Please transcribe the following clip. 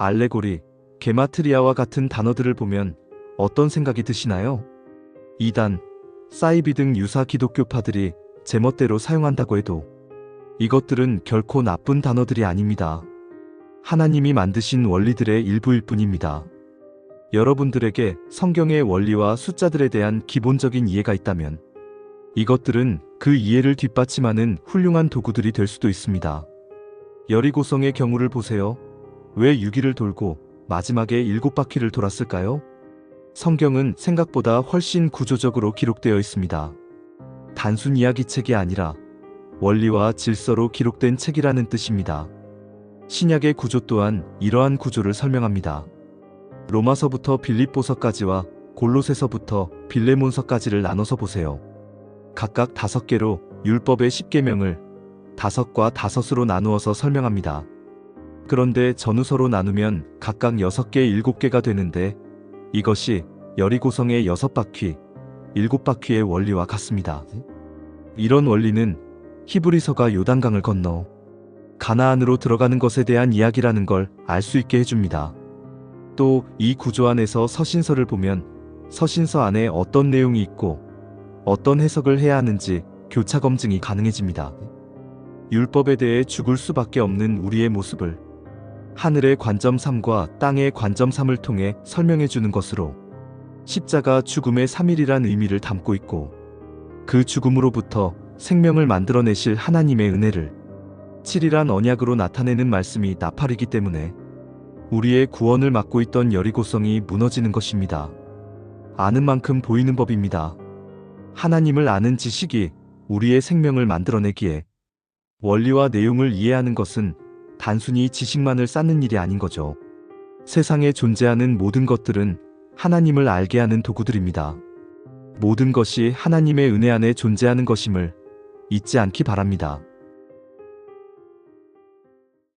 알레고리, 게마트리아와 같은 단어들을 보면 어떤 생각이 드시나요? 이단, 사이비 등 유사 기독교파들이 제멋대로 사용한다고 해도 이것들은 결코 나쁜 단어들이 아닙니다. 하나님이 만드신 원리들의 일부일 뿐입니다. 여러분들에게 성경의 원리와 숫자들에 대한 기본적인 이해가 있다면 이것들은 그 이해를 뒷받침하는 훌륭한 도구들이 될 수도 있습니다. 여리고성의 경우를 보세요. 왜 6일을 돌고 마지막에 7바퀴를 돌았을까요? 성경은 생각보다 훨씬 구조적으로 기록되어 있습니다. 단순 이야기책이 아니라 원리와 질서로 기록된 책이라는 뜻입니다. 신약의 구조 또한 이러한 구조를 설명합니다. 로마서부터 빌립보서까지와 골로새서부터 빌레몬서까지를 나눠서 보세요. 각각 5개로 율법의 10계명을 5과 5으로 나누어서 설명합니다. 그런데 전후서로 나누면 각각 6개, 7개가 되는데 이것이 여리고성의 6바퀴, 7바퀴의 원리와 같습니다. 이런 원리는 히브리서가 요단강을 건너 가나안으로 들어가는 것에 대한 이야기라는 걸 알 수 있게 해줍니다. 또 이 구조 안에서 서신서를 보면 서신서 안에 어떤 내용이 있고 어떤 해석을 해야 하는지 교차 검증이 가능해집니다. 율법에 대해 죽을 수밖에 없는 우리의 모습을 하늘의 관점 3과 땅의 관점 3을 통해 설명해 주는 것으로 십자가 죽음의 3일이란 의미를 담고 있고 그 죽음으로부터 생명을 만들어내실 하나님의 은혜를 7일한 언약으로 나타내는 말씀이 나팔이기 때문에 우리의 구원을 막고 있던 여리고성이 무너지는 것입니다. 아는 만큼 보이는 법입니다. 하나님을 아는 지식이 우리의 생명을 만들어내기에 원리와 내용을 이해하는 것은 단순히 지식만을 쌓는 일이 아닌 거죠. 세상에 존재하는 모든 것들은 하나님을 알게 하는 도구들입니다. 모든 것이 하나님의 은혜 안에 존재하는 것임을 잊지 않기 바랍니다.